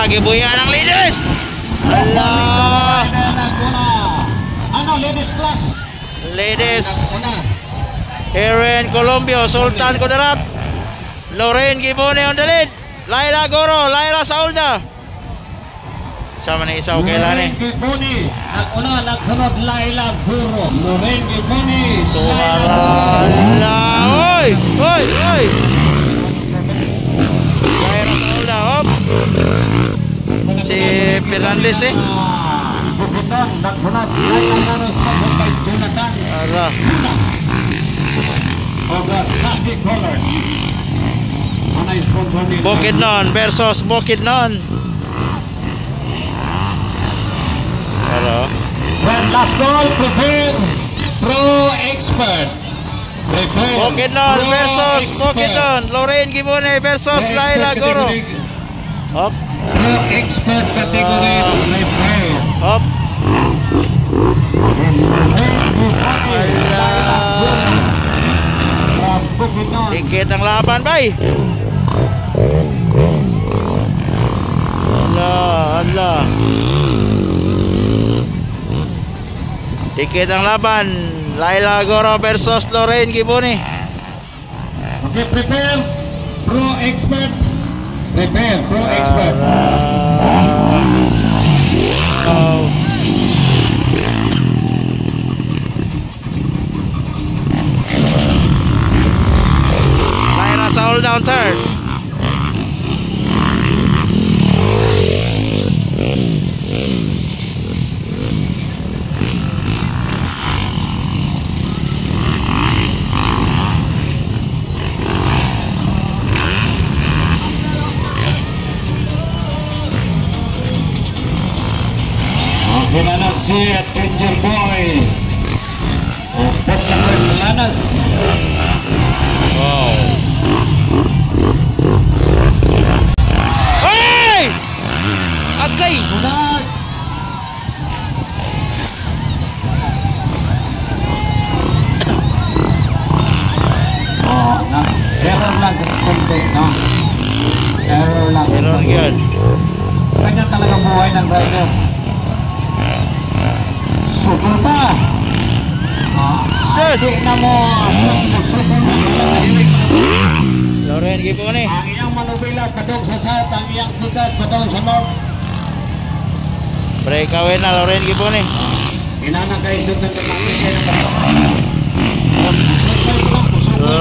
gibuya ng ladies. Allah. Ano, ladies class? Ladies. Erin Colombio, Sultan Kudarat, Lorraine Gibone on the lead. Laila Goro, Laira Saulda. Sama ni isaw kailan eh. Lorraine Gibone, nag-una, nagsunod Laila Goro. Lorraine Gibone. Tuharala. Oy, oy, oy. Laira Saulda, hop. Si Fernandez ni. Bukidnon, nagsunod Laila Goro, sponsored by Jonathan. Ara. Of the Sassy Colors. Ano yung sponsor nito? Bukidnon versus Bukidnon. Hello. When last call, prepare Pro Expert. Prepare Bukidnon Pro versus Expert. Bukidnon. Lorraine Gibone versus Pro Laila Expert Goro. category. Hop, Pro Expert category. Prepare. hop. Dikit ang laban, bay. Allah, Allah. Dikit ang laban. Laila Goro versus Lorraine Gibone. Okay, prepare Pro Expert. Prepare Pro Expert. Oh. Laira Saul down third. Sinanas si Danger Boy. Umpot sa Sinanas. Wow. Hey! Agay! Unag. Oh, na. Error lang konti, no? Error lang. Error yun. Ganyan talagang buhay ng rider. Subuta. Sus! Tingnan mo. Lorraine Gibone. Ang iyang manubila padong sa south, ang iyang bigas padong sa north. Breakaway na Lorraine Gibone. Inanang kayo sa pagkakit kayo ng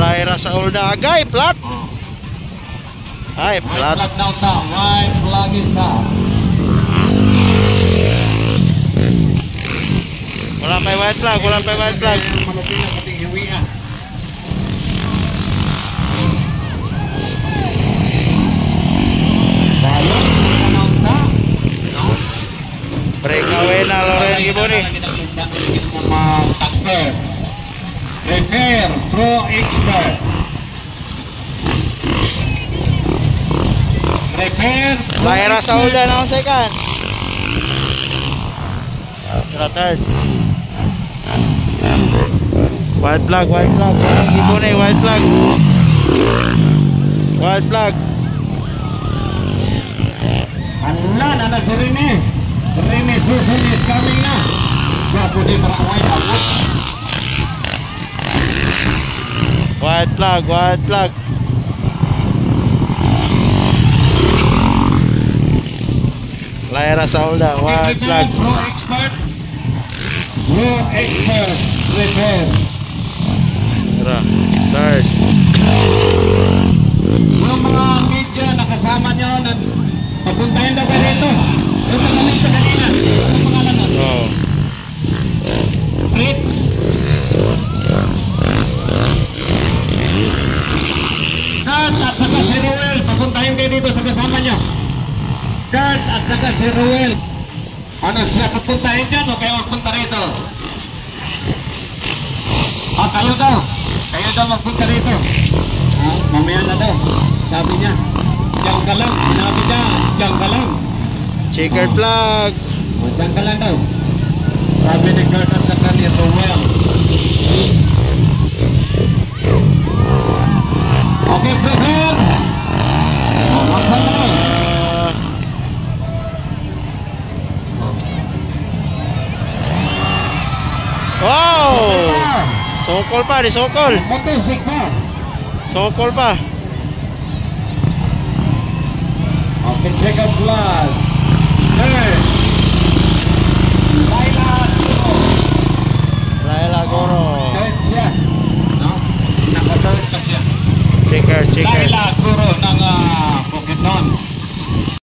Laira Saul na agay, flat. Ay, white flat. flag down down. White flag is up. Wala pa white flag, wala pa white flag. Manubila pati hiwian. Balon, down down. Breakaway na Lorraine Gibone. Prepare Pro Expert. Prepare Pro Laira Expert. Saul na ang second. Third. White flag, white flag. Lorraine Gibone, white flag. White flag. Ala na si Rene. Rene Susan is coming na. Sapo di maraway ako. White flag, white flag. Laira Saul na, white flag. Pro Expert. Pro Expert. Prepare. Tara, third. Yung mga media nakasama nyo, papuntahin daw kayo dito. Yung mga media kanina. Ano pangalan nun? Oh. Fritz. Kurt at saka si Ruel. Papuntahin kayo dito sa kasama nyo. Kurt at saka si Ruel. Ano siya papuntahin dyan o kayo magpunta rito? Kayo daw. Kayo daw magpunta rito. Mamaya na daw. Sabi niya. Diyan ka lang. Sinabi niya. Diyan ka lang. Checkered flag. Diyan ka lang daw. Sabi ni Kurt at saka ni Ruel. Okay, prepare. Magsan na daw. Sokol pa, di sokol. Motosiklo. Sokol pa. Okay, check out blood. Hey. Laila Goro. Third siya. No? Naka-third pa siya. Checker.